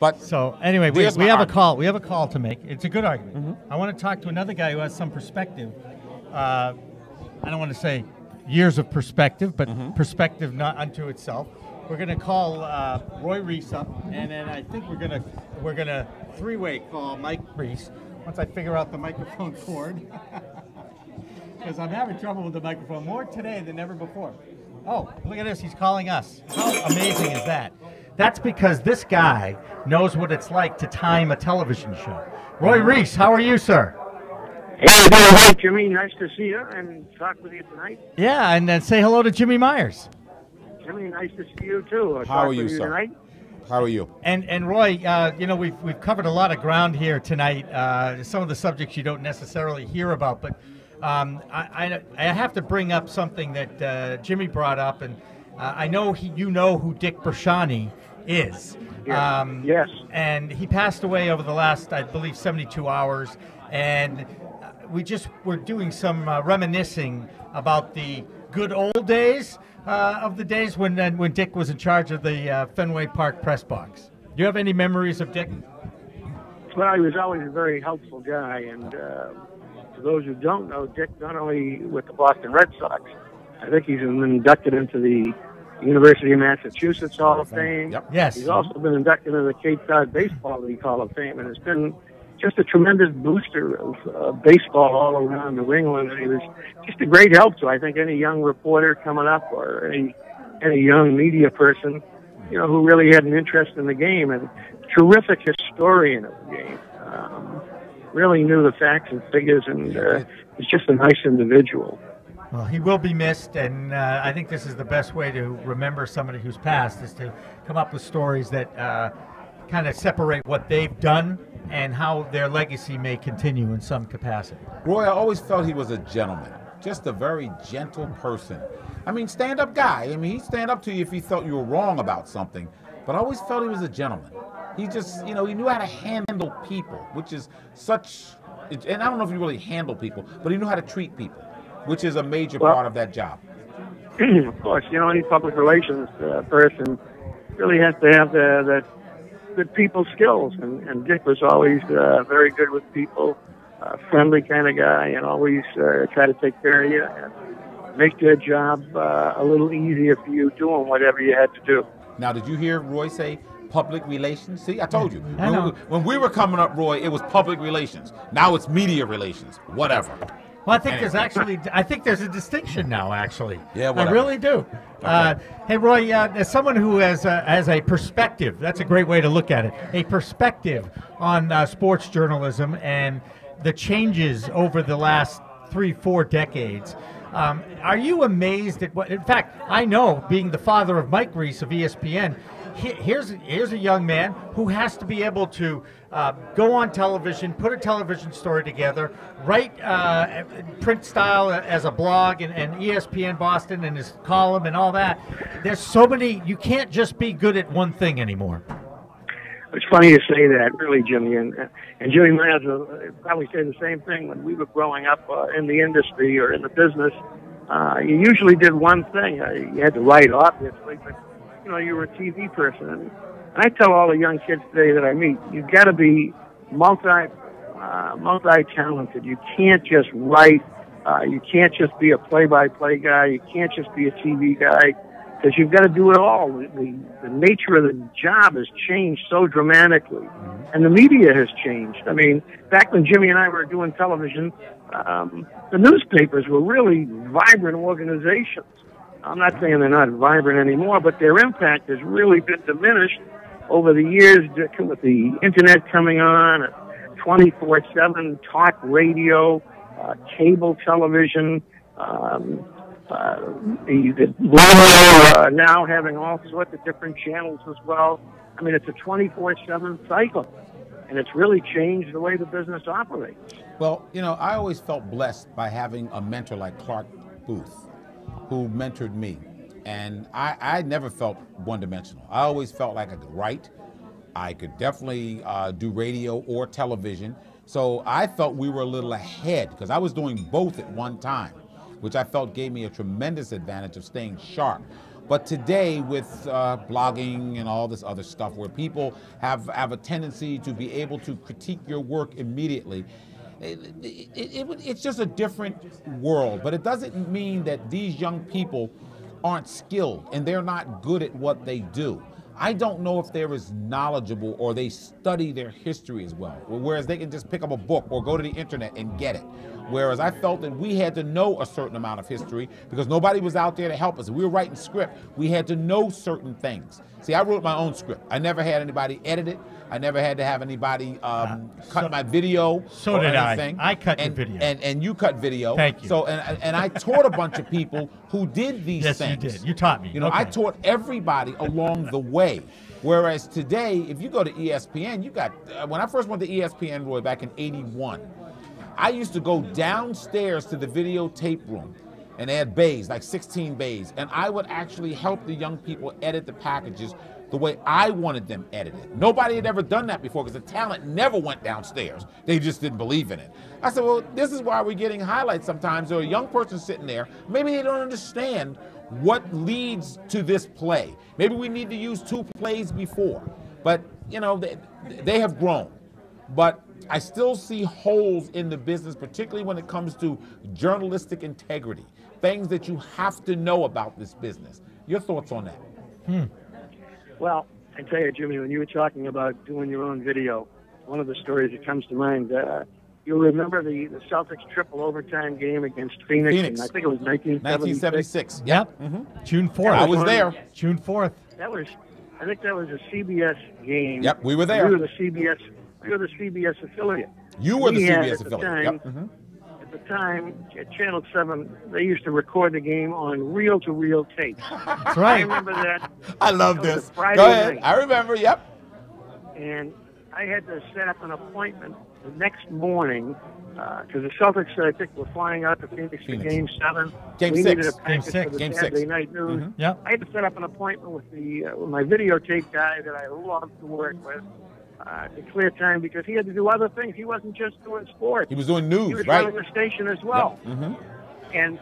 But so anyway, we have a call. We have a call to make. It's a good argument. I want to talk to another guy who has some perspective. I don't want to say years of perspective, but perspective not unto itself. We're going to call Reiss up, and then I think we're gonna three-way call Mike Reiss once I figure out the microphone cord, because I'm having trouble with the microphone more today than ever before. Oh, look at this! He's calling us. How amazing is that? That's because this guy knows what it's like to time a television show. Reiss, how are you, sir? Hey, doing great, Jimmy. Nice to see you and talk with you tonight. Yeah, and then say hello to Jimmy Myers. Jimmy, nice to see you too. How are you, sir? Tonight. How are you? And Roy, you know, we've covered a lot of ground here tonight. Some of the subjects you don't necessarily hear about, but I have to bring up something that Jimmy brought up, and I know you know who Dick Bershani is. Yes. And he passed away over the last, I believe, 72 hours, and we're doing some reminiscing about the good old days of the days when Dick was in charge of the Fenway Park press box. Do you have any memories of Dick? Well, he was always a very helpful guy, and for those who don't know, Dick, not only with the Boston Red Sox, I think he's been inducted into the University of Massachusetts Hall of Fame. Yep. Yes. He's also been inducted into the Cape Cod Baseball League Hall of Fame, and it's been just a tremendous booster of baseball all around New England. And he was just a great help to, I think, any young reporter coming up or any young media person, you know, who really had an interest in the game, and terrific historian of the game. Really knew the facts and figures, and he's just a nice individual. Well, he will be missed, and I think this is the best way to remember somebody who's passed, is to come up with stories that kind of separate what they've done and how their legacy may continue in some capacity. Roy, I always felt he was a gentleman, just a very gentle person. I mean, stand-up guy. I mean, he'd stand up to you if he felt you were wrong about something, but I always felt he was a gentleman. He just, you know, he knew how to handle people, which is such, and I don't know if he really handled people, but he knew how to treat people, which is a major part of that job. Of course, you know, any public relations person really has to have the good people skills, and Dick was always very good with people, friendly kind of guy, and always try to take care of you and make their job a little easier for you doing whatever you had to do. Now, did you hear Roy say public relations? See, I told you. I know. When we were coming up, Roy, it was public relations. Now it's media relations. Whatever. Well, I think there's a distinction now, actually. Yeah, whatever. I really do. Okay. Hey, Roy, as someone who has a perspective, that's a great way to look at it, a perspective on sports journalism and the changes over the last 3-4 decades. Are you amazed at what? In fact, I know, being the father of Mike Reiss of ESPN, here's a young man who has to be able to go on television, put a television story together, write print style as a blog and ESPN Boston and his column and all that. There's so many. You can't just be good at one thing anymore. It's funny you say that, really, Jimmy. And Jimmy Myers probably say the same thing when we were growing up in the industry or in the business. You usually did one thing. You had to write, obviously, but you know, you were a TV person. And I tell all the young kids today that I meet, you've got to be multi-talented. You can't just write. You can't just be a play-by-play guy. You can't just be a TV guy, because you've got to do it all. The nature of the job has changed so dramatically, and the media has changed. I mean, back when Jimmy and I were doing television, the newspapers were really vibrant organizations. I'm not saying they're not vibrant anymore, but their impact has really been diminished over the years with the internet coming on, 24/7 talk radio, cable television, the radio now having all sorts of different channels as well. I mean, it's a 24/7 cycle, and it's really changed the way the business operates. Well, you know, I always felt blessed by having a mentor like Clark Booth, who mentored me. And I never felt one-dimensional. I always felt like I could write. I could definitely do radio or television. So I felt we were a little ahead, because I was doing both at one time, which I felt gave me a tremendous advantage of staying sharp. But today, with blogging and all this other stuff, where people have a tendency to be able to critique your work immediately, it's just a different world. But it doesn't mean that these young people aren't skilled and they're not good at what they do. I don't know if they're as knowledgeable or they study their history as well, whereas they can just pick up a book or go to the internet and get it. Whereas I felt that we had to know a certain amount of history because nobody was out there to help us. If we were writing script, we had to know certain things. See, I wrote my own script. I never had anybody edit it. I never had to have anybody cut my video. So or did anything. I cut the video. And you cut video. Thank you. So and I taught a bunch of people who did these things. Yes, you did. You taught me. You know, okay. I taught everybody along the way. Whereas today, if you go to ESPN, you got, when I first went to ESPN, Roy, back in '81, I used to go downstairs to the videotape room, and they had bays, like 16 bays, and I would actually help the young people edit the packages the way I wanted them edited. Nobody had ever done that before because the talent never went downstairs. They just didn't believe in it. I said, well, this is why we're getting highlights sometimes. Or a young person sitting there, maybe they don't understand what leads to this play. Maybe we need to use 2 plays before. But, you know, they have grown. But I still see holes in the business, particularly when it comes to journalistic integrity, things that you have to know about this business. Your thoughts on that? Well, I tell you, Jimmy, when you were talking about doing your own video, one of the stories that comes to mind, you'll remember the Celtics triple overtime game against Phoenix. And I think it was 1976. Yep. June 4th. I was there. June 4th. I think that was a CBS game. Yep, we were there. We were the CBS affiliate. You were the CBS affiliate. affiliate. At the time, at Channel 7, they used to record the game on reel-to-reel tape. That's right. I remember that. I love That was this. a Friday Go ahead. night. I remember, yep. And I had to set up an appointment the next morning because the Celtics, I think, were flying out to Phoenix for Game 7. Game we 6. needed a package for the Game Saturday 6. night news. Yep. I had to set up an appointment with my videotape guy that I loved to work with to clear time because he had to do other things. He wasn't just doing sports. He was doing news, He was right? running the station as well. Yep. And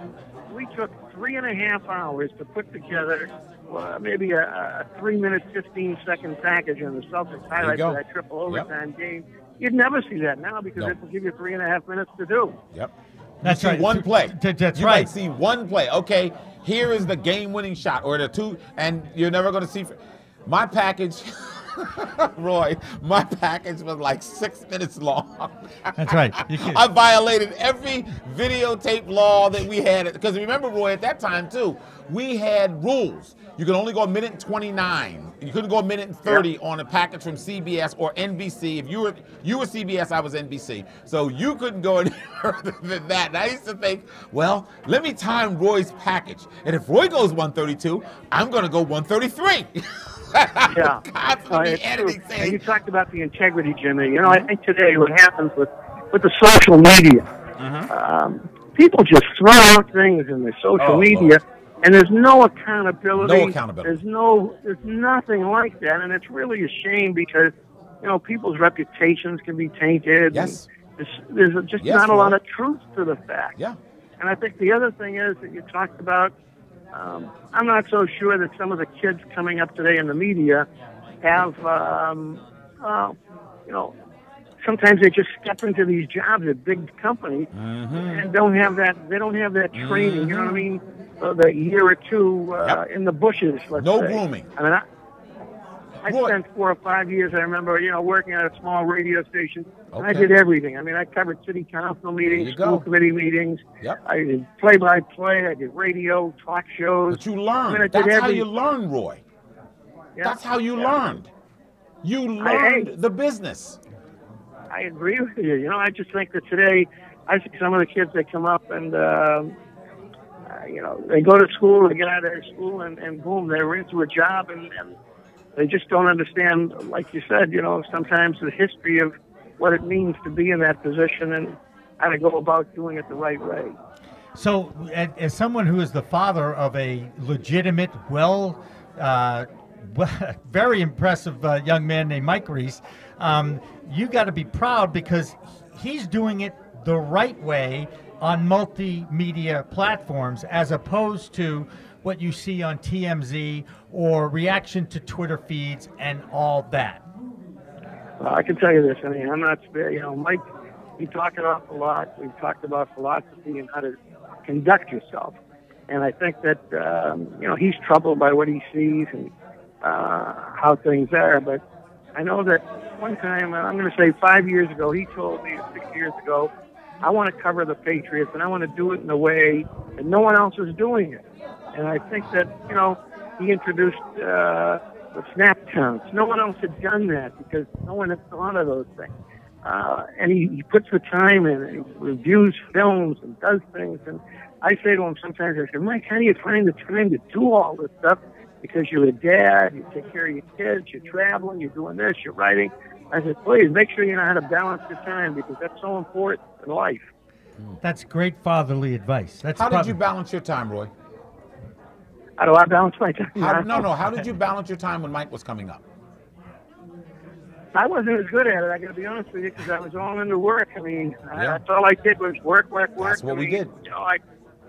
we took 3.5 hours to put together maybe a 3-minute, 15-second package on the Celtics highlights of that triple overtime game. You'd never see that now because it will give you 3.5 minutes to do. Yep. That's you see right. one play. That's you right. might see one play. Okay, here is the game-winning shot, or the 2, and you're never going to see. My package, Roy, my package was like 6 minutes long. That's right. I violated every videotape law that we had. Because remember, Roy, at that time, too, we had rules. You could only go 1:29. You couldn't go 1:30 on a package from CBS or NBC. If you were CBS, I was NBC. So you couldn't go any further than that. And I used to think, well, let me time Roy's package. And if Roy goes 1:32, I'm going to go 1:33. Yeah. Constantly editing things. And you talked about the integrity, Jimmy. You know, I think today what happens with the social media, people just throw out things in the social media. And there's no accountability. No accountability. There's nothing like that, and it's really a shame because, you know, people's reputations can be tainted. Yes. There's just not a lot of truth to the fact. Yeah. And I think the other thing is that you talked about. I'm not so sure that some of the kids coming up today in the media have, you know, sometimes they just step into these jobs at big companies and don't have that. They don't have that training. You know what I mean? The year or two in the bushes. Let's say. Grooming. I mean, I spent 4 or 5 years. I remember, you know, working at a small radio station. And I did everything. I mean, I covered city council meetings, school committee meetings. Yep. I did play-by-play. I did radio, talk shows. But you learned. I mean, That's how you learn, Roy. Yeah. That's how you learned. You learned the business. I agree with you. You know, I just think that today, I think some of the kids that come up and, you know, they go to school, they get out of their school, and boom, they're into a job, and they just don't understand, like you said, you know, sometimes the history of what it means to be in that position and how to go about doing it the right way. So, as someone who is the father of a legitimate, very impressive young man named Mike Reiss, you got to be proud because he's doing it the right way on multimedia platforms, as opposed to what you see on TMZ or reaction to Twitter feeds and all that? Well, I can tell you this. I mean, I'm not, Mike, we talk an awful lot. We've talked about philosophy and how to conduct yourself. And I think that, he's troubled by what he sees and how things are. But I know that one time, I'm going to say 5 years ago, he told me 6 years ago, I want to cover the Patriots, and I want to do it in a way that no one else is doing it. And I think that, he introduced the snap counts. No one else had done that because no one had thought of those things. And he puts the time in, and he reviews films and does things. And I say to him sometimes, I say, Mike, how do you find the time to do all this stuff? Because you're a dad, you take care of your kids, you're traveling, you're doing this, you're writing. I said, please, make sure you know how to balance your time because that's so important in life. That's great fatherly advice. How did you balance your time, Roy? How do I balance my time? How did you balance your time when Mike was coming up? I wasn't as good at it, I got to be honest with you, because I was all into work. I mean, that's all I did was work. That's what we did.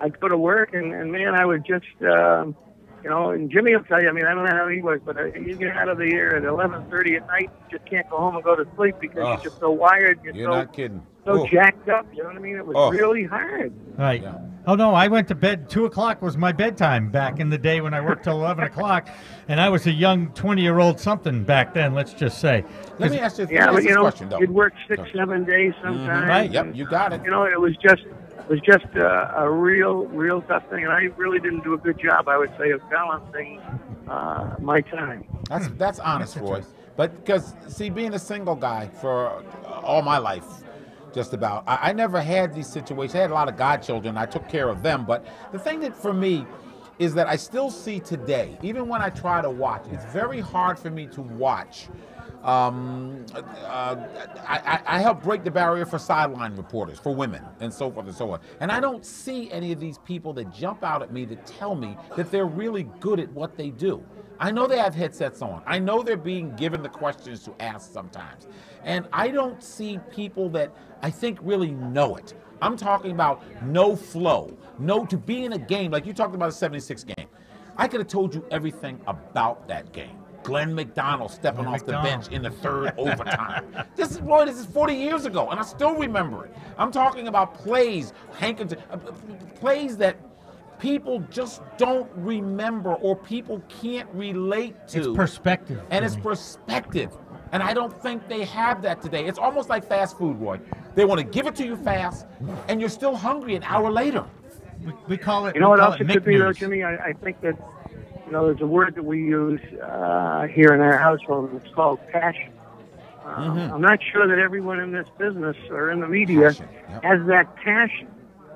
I'd go to work, and man, I would just, and Jimmy will tell you, I mean, I don't know how he was, but you get out of the air at 11:30 at night, you just can't go home and go to sleep because you're just so wired. You're not kidding. So jacked up, you know what I mean? It was really hard. Right. Yeah. Oh, no, I went to bed. 2 o'clock was my bedtime back in the day when I worked till 11 o'clock, and I was a young 20-year-old something back then, let's just say. Let me ask you this question, though. You'd work 6-7 days sometimes. Mm-hmm. Right, yep, you got it. It was just a real tough thing, and I really didn't do a good job, I would say, of balancing my time. That's honest, Roy. But because, see, being a single guy for all my life, just about, I never had these situations. I had a lot of godchildren. I took care of them. But the thing that for me is that I still see today, even when I try to watch, it's very hard for me to watch. I help break the barrier for sideline reporters, for women, and so forth and so on. And I don't see any of these people that jump out at me that tell me that they're really good at what they do. I know they have headsets on. I know they're being given the questions to ask sometimes. And I don't see people that I think really know it. I'm talking about no flow, to be in a game, like you talked about a 76 game. I could have told you everything about that game. Glenn McDonald stepping off the bench in the third overtime. This is 40 years ago, and I still remember it. I'm talking about plays, plays that people just don't remember or people can't relate to. It's perspective. And it's perspective. And I don't think they have that today. It's almost like fast food, Roy. They want to give it to you fast, and you're still hungry an hour later. We call it. You know what else it could be, though, Jimmy? I think that, there's a word that we use here in our household. It's called passion. I'm not sure that everyone in this business or in the media has that passion,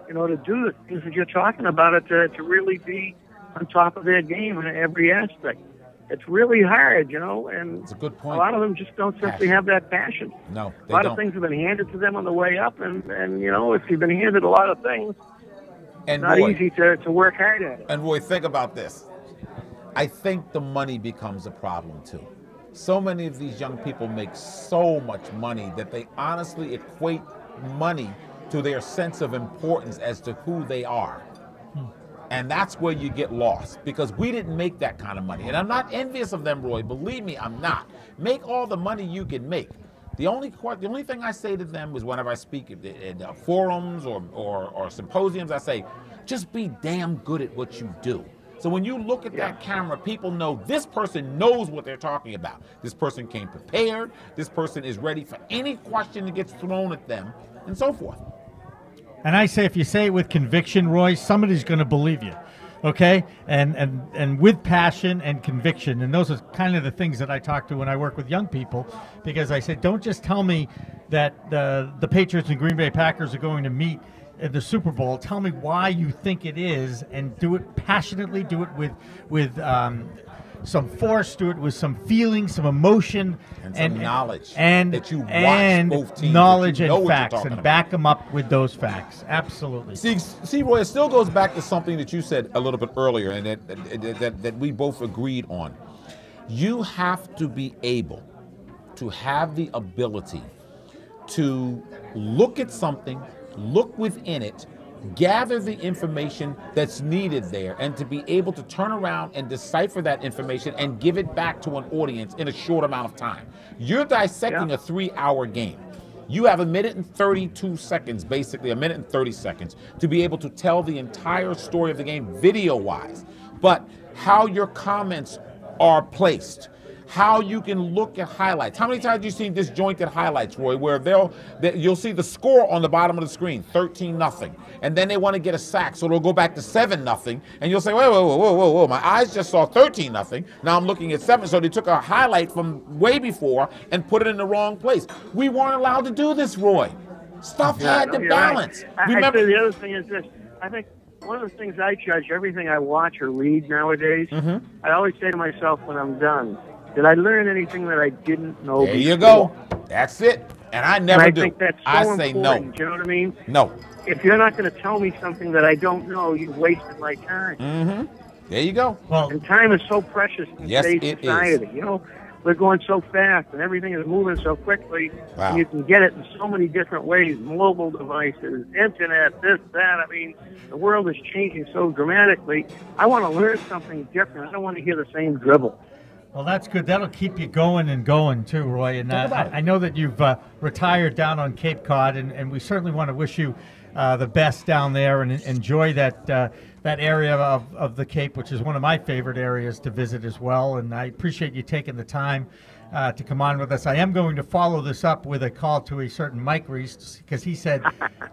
to do the things that you're talking about, it to really be on top of their game in every aspect. It's really hard, and it's a good point. A lot of them just don't simply have that passion. No, they don't. A lot of things have been handed to them on the way up, and if you've been handed a lot of things, it's not easy to work hard at it. And Roy, think about this. I think the money becomes a problem too. So many of these young people make so much money that they honestly equate money to their sense of importance as to who they are. And that's where you get lost, because we didn't make that kind of money. And I'm not envious of them, Roy. Believe me, I'm not. Make all the money you can make. The only thing I say to them is whenever I speak in forums or symposiums, I say, just be damn good at what you do. So when you look at that camera, people know this person knows what they're talking about. This person came prepared. This person is ready for any question that gets thrown at them, and so forth. And I say, if you say it with conviction, Roy, somebody's going to believe you, okay? And with passion and conviction. And those are kind of the things that I talk to when I work with young people, because I say, don't just tell me that the Patriots and Green Bay Packers are going to meet at the Super Bowl. Tell me why you think it is, and do it passionately. Do it with some force. Do it with some feeling, some emotion, and some knowledge. And that you watch both teams, knowledge and facts, and back them up with those facts. Absolutely. See, Roy, it still goes back to something that you said a little bit earlier, and that we both agreed on. You have to be able to have the ability to look at something, look within it, gather the information that's needed there, and to be able to turn around and decipher that information and give it back to an audience in a short amount of time. You're dissecting a 3-hour game. You have 1:32 seconds, basically 1:30 seconds, to be able to tell the entire story of the game video-wise. But how your comments are placed, how you can look at highlights. How many times have you seen disjointed highlights, Roy, where you'll see the score on the bottom of the screen, 13-0, and then they want to get a sack, so they'll go back to 7-0, and you'll say, whoa, my eyes just saw 13-0, now I'm looking at 7, so they took a highlight from way before and put it in the wrong place. We weren't allowed to do this, Roy. Stuff had to balance. Right. Remember, I think the other thing is this. I think one of the things I judge everything I watch or read nowadays, I always say to myself when I'm done, did I learn anything that I didn't know there before? you go. That's it. And I never do. I think that's so I say important. no. Do you know what I mean? No. If you're not going to tell me something that I don't know, you've wasted my time. There you go. Well, And time is so precious in today's society. You know, we're going so fast and everything is moving so quickly. Wow. And you can get it in so many different ways. Mobile devices, internet, this, that. I mean, the world is changing so dramatically. I want to learn something different. I don't want to hear the same dribble. well, that's good. That'll keep you going and going too, Roy. And I know that you've retired down on Cape Cod, and we certainly want to wish you the best down there and enjoy that that area of the Cape, which is one of my favorite areas to visit as well. And I appreciate you taking the time to come on with us. I am going to follow this up with a call to a certain Mike Reiss, because he said,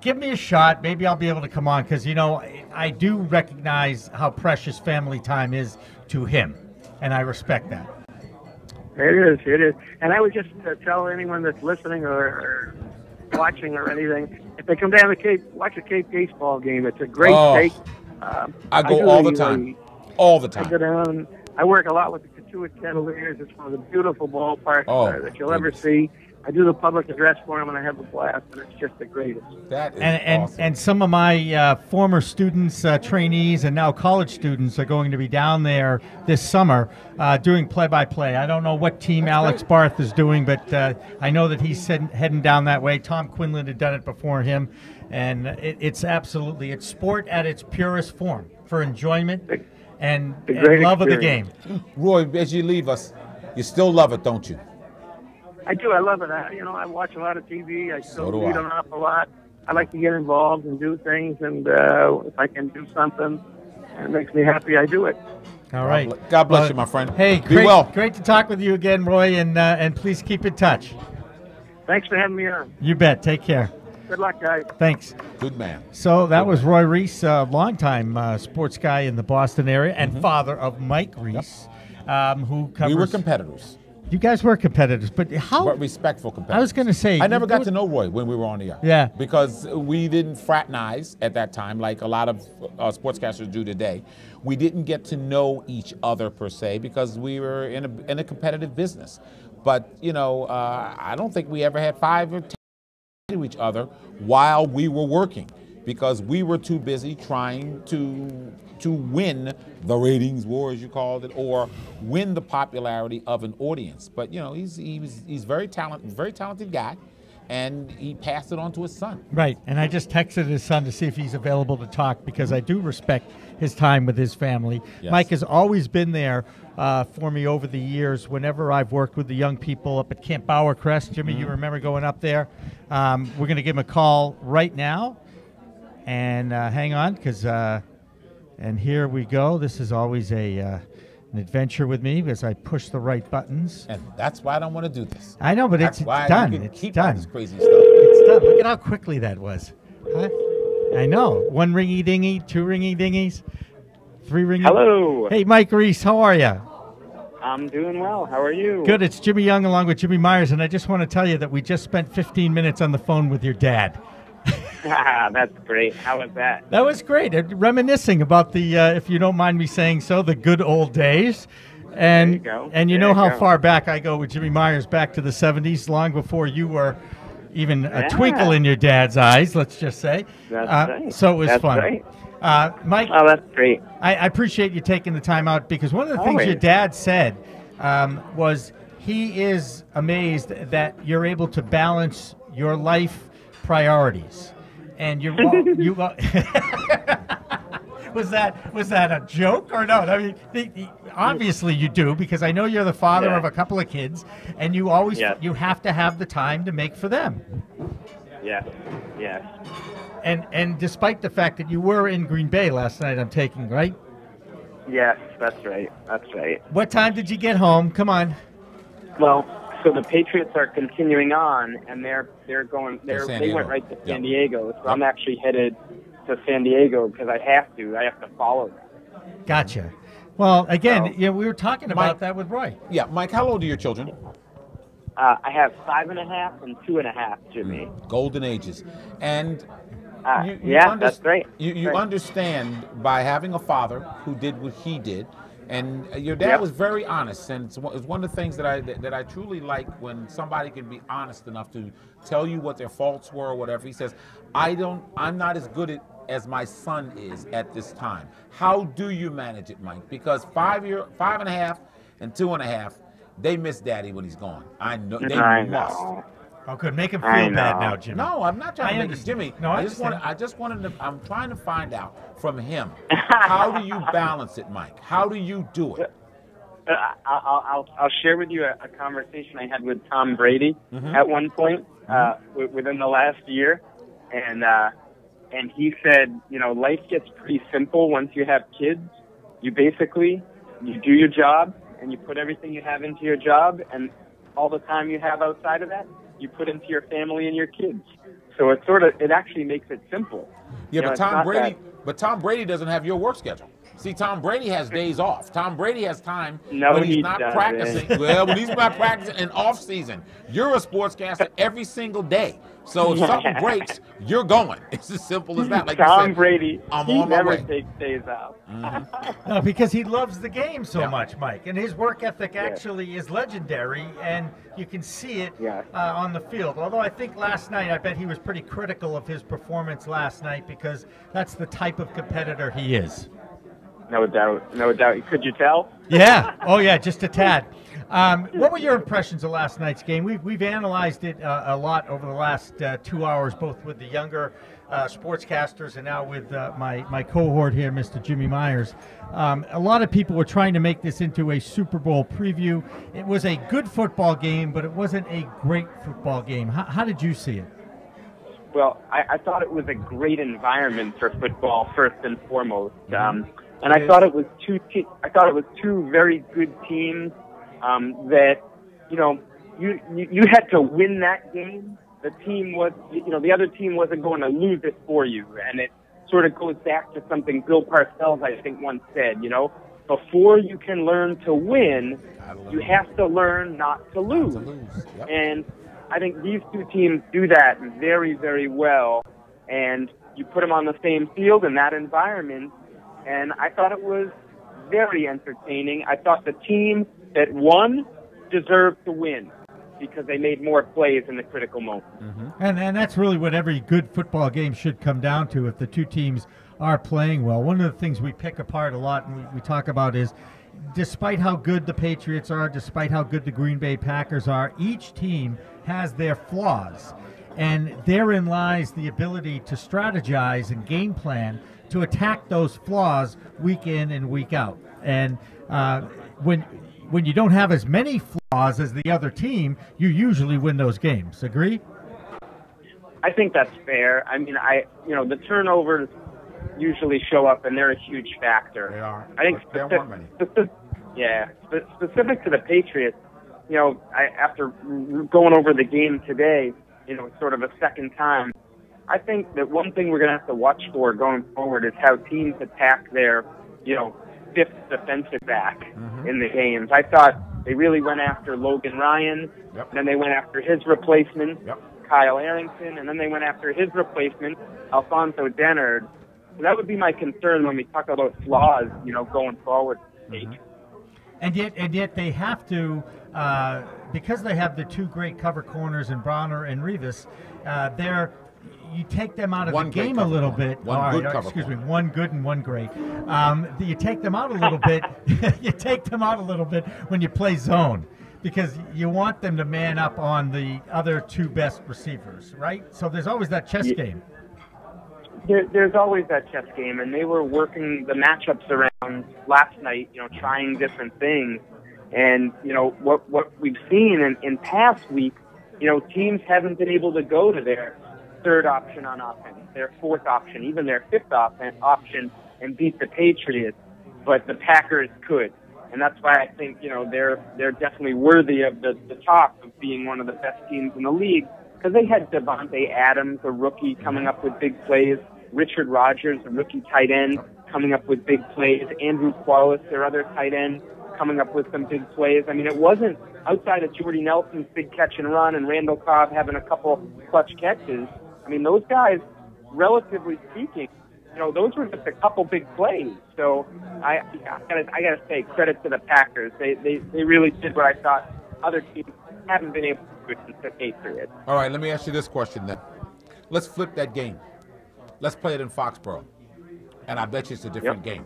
give me a shot. Maybe I'll be able to come on, because, you know, I do recognize how precious family time is to him, and I respect that. It is. And I would just tell anyone that's listening or watching or anything, if they come down to Cape, watch a Cape baseball game. It's a great take. I go all the time. All the time. I go down. I work a lot with the Katuitt Cavaliers. It's one of the beautiful ballparks that you'll ever see. I do the public address for them, and I have a blast, and it's just the greatest. That is awesome. And some of my former students, trainees, and now college students are going to be down there this summer doing play-by-play. I don't know what team Alex Barth is doing, but I know that he's heading down that way. Tom Quinlan had done it before him, and it's sport at its purest form for enjoyment and love of the game. Roy, as you leave us, you still love it, don't you? I do. I love it. I watch a lot of TV. I still read an awful lot. I like to get involved and do things, and if I can do something and it makes me happy, I do it. All right. God bless you, my friend. Hey, be well. Great to talk with you again, Roy, and please keep in touch. Thanks for having me on. You bet. Take care. Good luck, guys. Thanks. Good man. So that was Roy Reiss, a longtime sports guy in the Boston area, and father of Mike Reiss, who covers. We were competitors. You guys were competitors, but how? But respectful competitors. I was going to say. I never got to know Roy when we were on the air. Yeah. Because we didn't fraternize at that time like a lot of sportscasters do today. We didn't get to know each other per se because we were in a competitive business. But, I don't think we ever had 5 or 10 to each other while we were working, because we were too busy trying to win the ratings war, as you called it, or win the popularity of an audience. But he's very talented guy, and he passed it on to his son. Right, and I just texted his son to see if he's available to talk, because I do respect his time with his family. Yes. Mike has always been there for me over the years whenever I've worked with the young people up at Camp Bowercrest. Jimmy, you remember going up there? We're going to give him a call right now, and hang on, because and here we go. This is always an adventure with me, because I push the right buttons. And that's why I don't want to do this. I know, but it's done. It's done. This crazy stuff. It's done. Look at how quickly that was. Huh? I know. 1 ringy dingy, 2 ringy dingies, 3 ringy. Hello. Hey, Mike Reiss, how are you? I'm doing well. How are you? Good. It's Jimmy Young along with Jimmy Myers, and I just want to tell you that we just spent 15 minutes on the phone with your dad. That's great. How was that? That was great. Reminiscing about the, if you don't mind me saying so, the good old days. And there you go. And you know how far back I go with Jimmy Myers, back to the 70s, long before you were even a twinkle in your dad's eyes, let's just say. That's right. So it was fun. Right. Mike, oh, that's great. I appreciate you taking the time out, because one of the things your dad said was he is amazed that you're able to balance your life priorities. and you was that a joke or no? I mean, obviously you do, because I know you're the father of a couple of kids, and you always you have to have the time to make for them. Yes. Yes. And despite the fact that you were in Green Bay last night, I'm taking, right? Yes, that's right. That's right. What time did you get home? Come on. Well, so the Patriots are continuing on, and they went right to San Diego. So I'm actually headed to San Diego because I have to follow them. Gotcha. Well, again, we were talking about that with Roy. Yeah, Mike, how old are your children? I have 5.5 and 2.5, Jimmy. Golden ages. And that's great. You understand, by having a father who did what he did, and your dad was very honest, and it's one of the things that I truly like, when somebody can be honest enough to tell you what their faults were or whatever. He says, I'm not as good as my son is at this time. How do you manage it, Mike? Because 5.5 and 2.5, they miss Daddy when he's gone. I know they must. Oh, good. Make him feel bad now, Jimmy. No, I'm not trying to make it, Jimmy. No, I'm trying to find out from him. How do you balance it, Mike? How do you do it? I'll share with you a conversation I had with Tom Brady at one point within the last year, and he said, life gets pretty simple once you have kids. You do your job, and you put everything you have into your job, and all the time you have outside of that, you put into your family and your kids. So it actually makes it simple. Yeah, but Tom Brady doesn't have your work schedule. See, Tom Brady has days off. Tom Brady has time when he's not practicing. Well, when he's not practicing in off season, you're a sportscaster every single day. So if something breaks, you're going. It's as simple as that. Like Tom Brady, he never takes days off. No, because he loves the game so much, Mike, and his work ethic actually is legendary, and you can see it on the field. Although I think last night, I bet he was pretty critical of his performance last night, because that's the type of competitor he is. No doubt. Could you tell? Yeah. Oh, yeah, just a tad. What were your impressions of last night's game? We've analyzed it a lot over the last 2 hours, both with the younger sportscasters and now with my cohort here, Mr. Jimmy Myers. A lot of people were trying to make this into a Super Bowl preview. It was a good football game, but it wasn't a great football game. How did you see it? Well, I thought it was a great environment for football, first and foremost. And I thought it was two very good teams that, you had to win that game. The team was, the other team wasn't going to lose it for you. And it sort of goes back to something Bill Parcells, I think, once said, before you can learn to win, you have to learn not to lose. Yep. And I think these two teams do that very, very well. And you put them on the same field in that environment, and I thought it was very entertaining. I thought the team that won deserved to win because they made more plays in the critical moment. And that's really what every good football game should come down to, if the two teams are playing well. One of the things we pick apart a lot and we talk about is, despite how good the Patriots are, despite how good the Green Bay Packers are, each team has their flaws. And therein lies the ability to strategize and game plan to attack those flaws week in and week out. And when you don't have as many flaws as the other team, you usually win those games. Agree? I think that's fair. I mean, the turnovers usually show up, and they're a huge factor. They are. I think specific to the Patriots, after going over the game today, sort of a second time, I think that one thing we're going to have to watch for going forward is how teams attack their, fifth defensive back in the games. I thought they really went after Logan Ryan, and then they went after his replacement, Kyle Arrington, and then they went after his replacement, Alfonso Dennard. So that would be my concern when we talk about flaws, going forward. And yet they have to, because they have the two great cover corners in Browner and Reiss, you take them out of the game a little bit. One good and one great. You take them out a little bit. You take them out a little bit when you play zone, because you want them to man up on the other two best receivers, right? So there's always that chess game. There's always that chess game, and they were working the matchups around last night, trying different things. And, what we've seen in past weeks, teams haven't been able to go to their third option on offense, their fourth option, even their fifth option and beat the Patriots, but the Packers could. And that's why I think, they're definitely worthy of the talk of being one of the best teams in the league, because they had Devontae Adams, a rookie, coming up with big plays, Richard Rodgers, a rookie tight end, coming up with big plays, Andrew Qualis, their other tight end, coming up with some big plays. I mean, it wasn't outside of Jordy Nelson's big catch and run and Randall Cobb having a couple clutch catches. I mean, those guys, relatively speaking, those were just a couple big plays. So I gotta say, credit to the Packers. They really did what I thought other teams haven't been able to do since the Patriots. All right, let me ask you this question then. Let's flip that game. Let's play it in Foxborough, and I bet you it's a different game.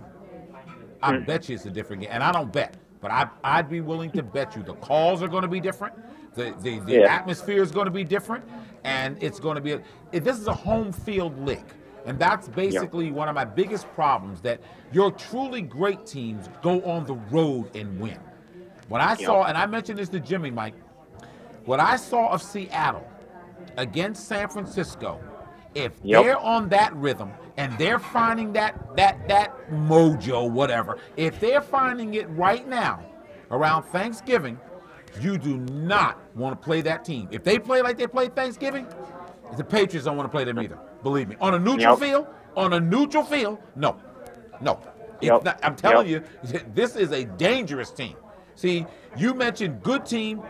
I bet you it's a different game, and I don't bet, but I'd be willing to bet you the calls are going to be different, the atmosphere is going to be different, and it's going to be this is a home field league, and that's basically one of my biggest problems, that your truly great teams go on the road and win. When I saw, and I mentioned this to Jimmy, Mike, what I saw of Seattle against San Francisco, if they're on that rhythm and they're finding that mojo, whatever, if they're finding it right now around Thanksgiving, you do not want to play that team. If they play like they played Thanksgiving, the Patriots don't want to play them either. Believe me. On a neutral field, no. It's not, I'm telling you, this is a dangerous team. See, you mentioned good team.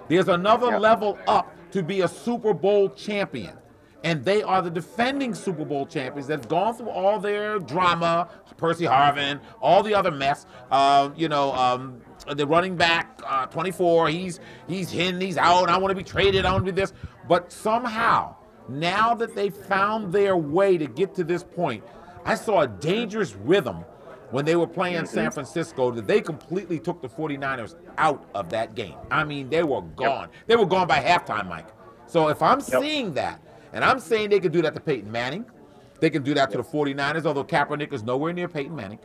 There's another level up to be a Super Bowl champion. And they are the defending Super Bowl champions that have gone through all their drama, Percy Harvin, all the other mess. The running back, 24, he's in, he's out, I want to be traded, I want to be this. But somehow, now that they found their way to get to this point, I saw a dangerous rhythm when they were playing San Francisco, that they completely took the 49ers out of that game. I mean, they were gone. They were gone by halftime, Mike. So if I'm seeing that, and I'm saying they could do that to Peyton Manning, they can do that to the 49ers, although Kaepernick is nowhere near Peyton Manning.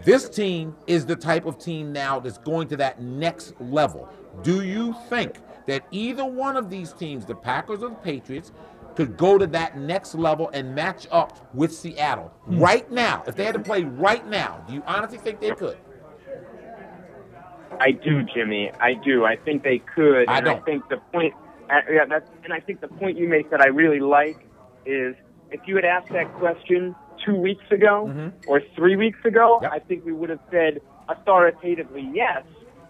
This team is the type of team now that's going to that next level. Do you think that either one of these teams, the Packers or the Patriots, could go to that next level and match up with Seattle right now? If they had to play right now, do you honestly think they could? I do, Jimmy. I do. I think they could. I don't. I think the point, and I think the point you make that I really like is, if you had asked that question 2 weeks ago or 3 weeks ago, I think we would have said authoritatively yes.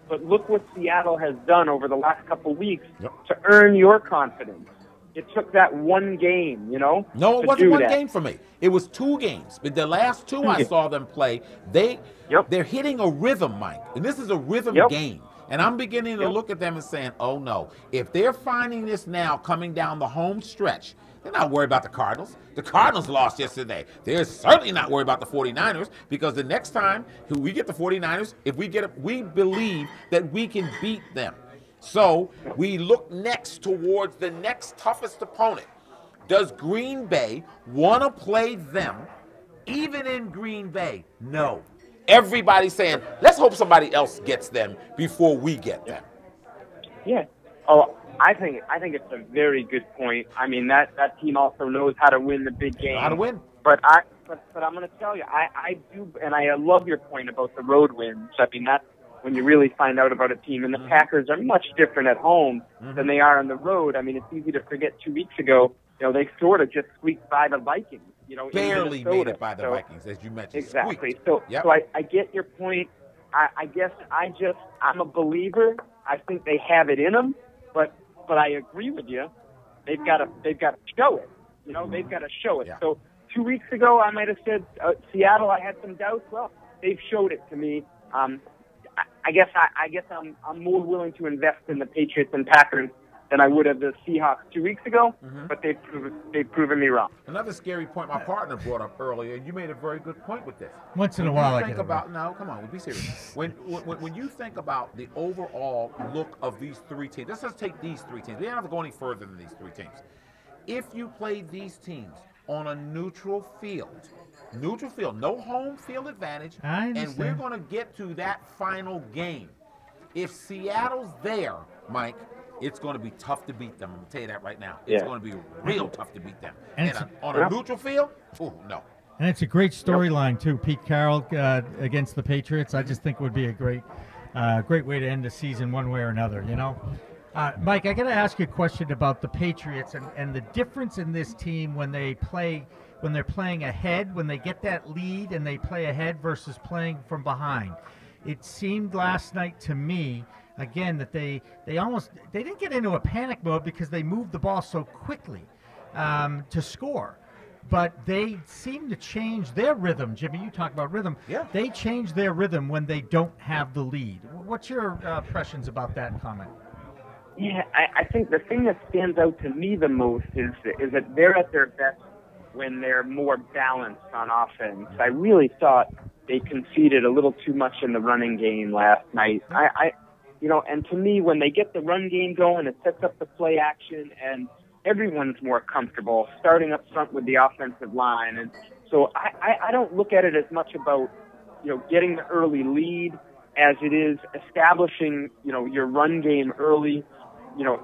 But look what Seattle has done over the last couple of weeks to earn your confidence. It took that one game, No, it wasn't one game for me. It was 2 games. But the last 2 I saw them play, they're hitting a rhythm, Mike. And this is a rhythm game. And I'm beginning to look at them and saying, oh, no. If they're finding this now coming down the home stretch, they're not worried about the Cardinals. The Cardinals lost yesterday. They're certainly not worried about the 49ers, because the next time we get the 49ers, we believe that we can beat them. So we look next towards the next toughest opponent. Does Green Bay want to play them even in Green Bay? No. Everybody's saying, let's hope somebody else gets them before we get them. Yeah. Oh, I think it's a very good point. I mean, that team also knows how to win the big game. How to win. But I'm going to tell you, I do, and I love your point about the road wins. I mean, that's when you really find out about a team. And the Packers are much different at home than they are on the road. I mean, it's easy to forget 2 weeks ago, they sort of just squeaked by the Vikings. Barely made it by the Vikings, as you mentioned. Exactly. Squeaked. So I get your point. I guess I'm a believer. I think they have it in them, but I agree with you. They've got to show it. They've got to show it. Yeah. So 2 weeks ago, I might have said Seattle. I had some doubts. Well, they've showed it to me. I guess I'm more willing to invest in the Patriots and Packers than I would have the Seahawks 2 weeks ago, but they've proven me wrong. Another scary point my partner brought up earlier, and you made a very good point with this. Once in a while, come on, we'll be serious. When you think about the overall look of these 3 teams, let's just take these 3 teams. We don't have to go any further than these 3 teams. If you play these teams on a neutral field. Neutral field, no home field advantage. I and understand. we're going to get to that final game. If Seattle's there, Mike, it's going to be tough to beat them. I'm going to tell you that right now. It's going to be real tough to beat them. And on a neutral field, no. And it's a great storyline, too. Pete Carroll against the Patriots. I just think would be a great way to end the season one way or another, you know. Mike, I got to ask you a question about the Patriots and the difference in this team when they're playing ahead, when they get that lead and they play ahead versus playing from behind. It seemed last night to me, again, that they didn't get into a panic mode because they moved the ball so quickly to score. But they seem to change their rhythm. Jimmy, you talk about rhythm. Yeah. They change their rhythm when they don't have the lead. What's your impressions about that comment? Yeah, I think the thing that stands out to me the most is that they're at their best when they're more balanced on offense. I really thought they conceded a little too much in the running game last night. And to me, when they get the run game going, it sets up the play action, and everyone's more comfortable starting up front with the offensive line. And so I don't look at it as much about, getting the early lead as it is establishing, your run game early,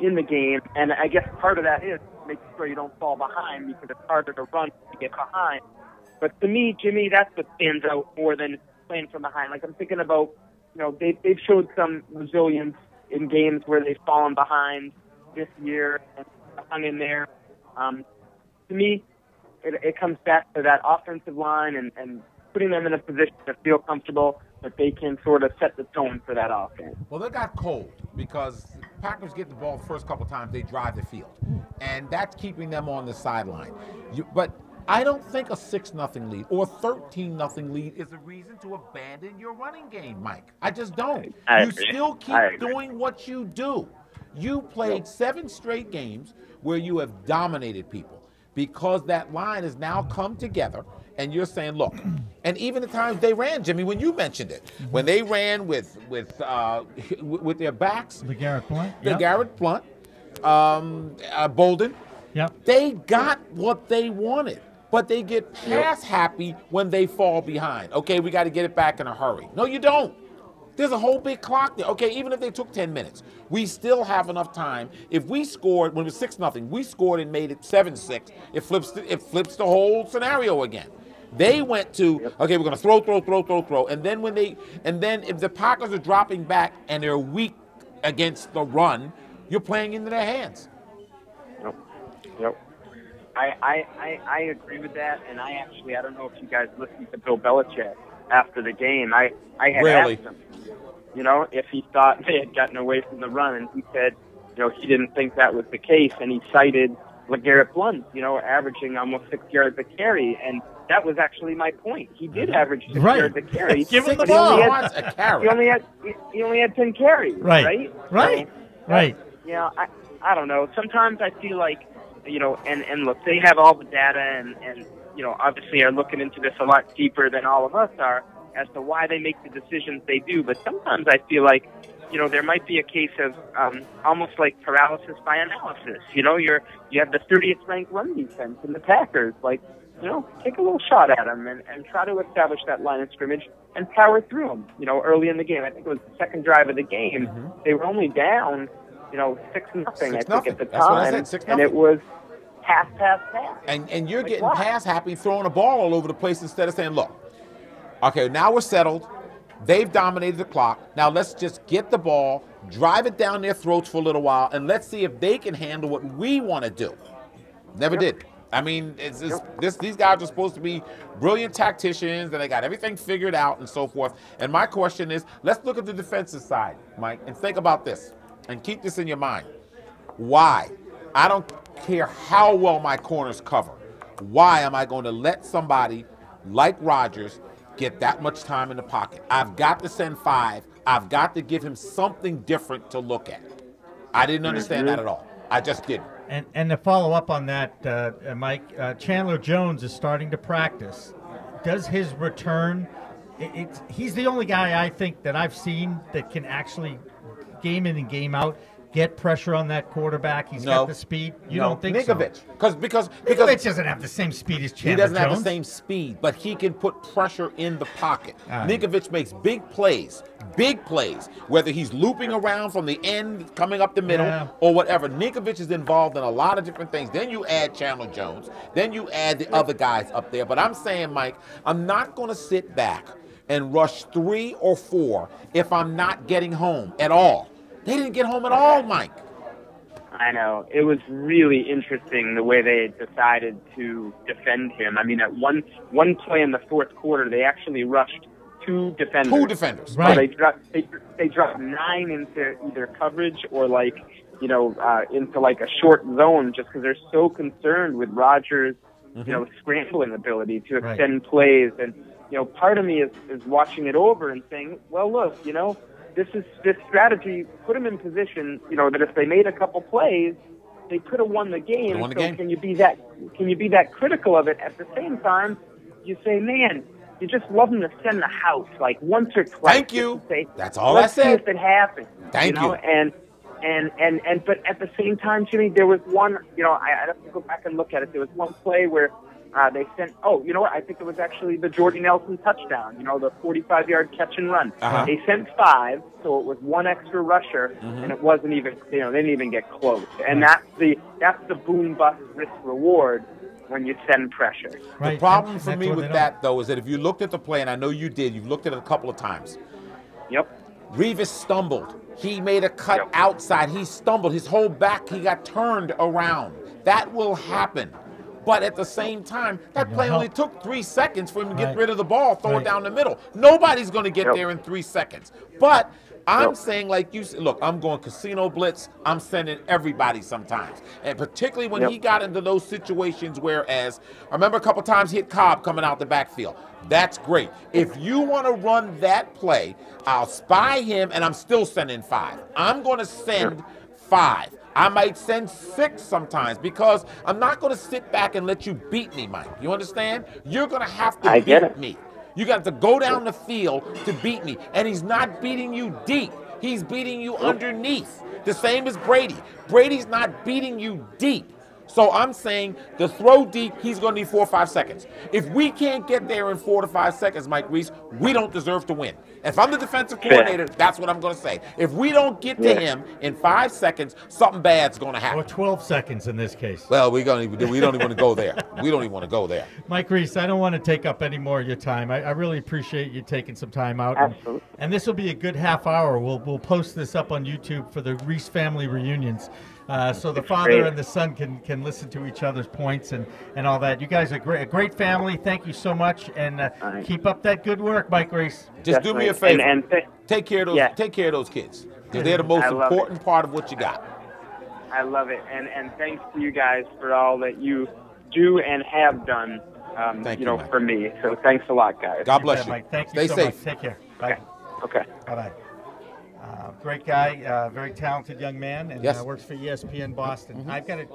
in the game. And I guess part of that is making sure you don't fall behind because it's harder to run to get behind. But to me, Jimmy, that's what stands out more than playing from behind. Like I'm thinking about, they've showed some resilience in games where they've fallen behind this year and hung in there. To me, it comes back to that offensive line and putting them in a position to feel comfortable that they can sort of set the tone for that offense. Well, they got cold because Packers get the ball the first couple times, they drive the field. And that's keeping them on the sideline. But I don't think a 6-0 lead or 13-0 lead is a reason to abandon your running game, Mike. I just don't. I you agree. still keep doing what you do. You played 7 straight games where you have dominated people because that line has now come together. And you're saying, look, and even the times they ran, Jimmy, when you mentioned it, when they ran with their backs, LeGarrette Blount, LeGarrette Blount, Bolden, they got what they wanted, but they get pass happy when they fall behind. Okay, we got to get it back in a hurry. No, you don't. There's a whole big clock there. Okay, even if they took 10 minutes, we still have enough time. If we scored when it was 6-0, we scored and made it 7-6. It flips the whole scenario again. They went to, okay, we're going to throw. And then if the Packers are dropping back and they're weak against the run, you're playing into their hands. Yep. I agree with that, and I don't know if you guys listened to Bill Belichick after the game. I had asked him, if he thought they had gotten away from the run, and he said, he didn't think that was the case, and he cited LeGarrette Blount, averaging almost 6 yards a carry, and that was actually my point. He did average 6 yards a carry. Give him the ball. He only had 10 carries, right? Right. I don't know. Sometimes I feel like, and look, they have all the data and obviously are looking into this a lot deeper than all of us are as to why they make the decisions they do. But sometimes I feel like, there might be a case of almost like paralysis by analysis. You have the 30th ranked run defense in the Packers. Like, take a little shot at them and try to establish that line of scrimmage and power through them. Early in the game, I think it was the second drive of the game. They were only down, 6-0. I think at the That's what I time, said, 6-0. and it was pass. And you're getting pass happy, throwing a ball all over the place instead of saying, look, okay, now we're settled. They've dominated the clock. Now let's just get the ball, drive it down their throats for a little while, and let's see if they can handle what we want to do. Never did. I mean, these guys are supposed to be brilliant tacticians, and they got everything figured out and so forth. And my question is, let's look at the defensive side, Mike, and think about this, and keep this in your mind. Why? I don't care how well my corners cover. Why am I going to let somebody like Rodgers get that much time in the pocket? I've got to send 5. I've got to give him something different to look at. I didn't understand that at all. I just didn't. And to follow up on that, Mike, Chandler Jones is starting to practice. Does his return, he's the only guy I think that I've seen that can actually game in and game out get pressure on that quarterback? He's got the speed. You don't think Ninkovich. so? Because Ninkovich doesn't have the same speed as Chandler he doesn't Jones. have the same speed, but he can put pressure in the pocket. Right. Ninkovich makes big plays, whether he's looping around from the end, coming up the middle, or whatever. Ninkovich is involved in a lot of different things. Then you add Chandler Jones. Then you add the other guys up there. But I'm saying, Mike, I'm not going to sit back and rush 3 or 4 if I'm not getting home at all. They didn't get home at all, Mike. I know. It was really interesting the way they decided to defend him. I mean, at one play in the fourth quarter, they actually rushed 2 defenders. 2 defenders. Right. So they dropped 9 into either coverage or into like a short zone just because they're so concerned with Rodgers' scrambling ability to extend plays. And part of me is watching it over and saying, well, look, this strategy put them in position, that if they made a couple plays, they could have won the game. Can you be that critical of it? At the same time, you say, man, you just love them to send the house like once or twice. Thank you. Say, that's all I said. Let's see if it happens. Thank you. But at the same time, Jimmy, there was one. I have to go back and look at it. There was one play where they sent. Oh, you know what? I think it was actually the Jordy Nelson touchdown. The 45-yard catch and run. They sent 5, so it was 1 extra rusher, and it wasn't even. They didn't even get close. And that's the boom bust risk reward when you send pressure. Right. The problem for me with that, though, is that if you looked at the play, and I know you did, you've looked at it a couple of times. Yep. Reiss stumbled. He made a cut outside. He stumbled. His whole back, he got turned around. That will happen. But at the same time, that play only took 3 seconds for him to get rid of the ball, throw it down the middle. Nobody's going to get there in 3 seconds. But I'm saying, like you said, look, I'm going casino blitz. I'm sending everybody sometimes. And particularly when he got into those situations whereas, I remember a couple times he hit Cobb coming out the backfield. That's great. If you want to run that play, I'll spy him and I'm still sending 5. I'm going to send 5. I might send 6 sometimes because I'm not going to sit back and let you beat me, Mike. You understand? You're going to have to beat me. You got to go down the field to beat me. And he's not beating you deep. He's beating you underneath. The same as Brady. Brady's not beating you deep. So I'm saying the throw deep, he's going to need 4 or 5 seconds. If we can't get there in 4 to 5 seconds, Mike Reiss, we don't deserve to win. If I'm the defensive coordinator, that's what I'm going to say. If we don't get to him in 5 seconds, something bad's going to happen. Or 12 seconds in this case. Well, we don't even want to go there. We don't even want to go there. Mike Reiss, I don't want to take up any more of your time. I really appreciate you taking some time out. Absolutely. And this will be a good half hour. We'll post this up on YouTube for the Reiss family reunions. So the father and the son can listen to each other's points and all that. You guys are a great family. Thank you so much, and keep up that good work, Mike Reiss. Just do me a favor. And take care of those. Take care of those kids. They're the most important part of what you got. I love it, and thanks to you guys for all that you do and have done. For me. So thanks a lot, guys. God bless you. Mike. Thank you Stay so safe. much. Take care. Bye. Okay. Bye-bye. Great guy, very talented young man, and works for ESPN Boston. I've got to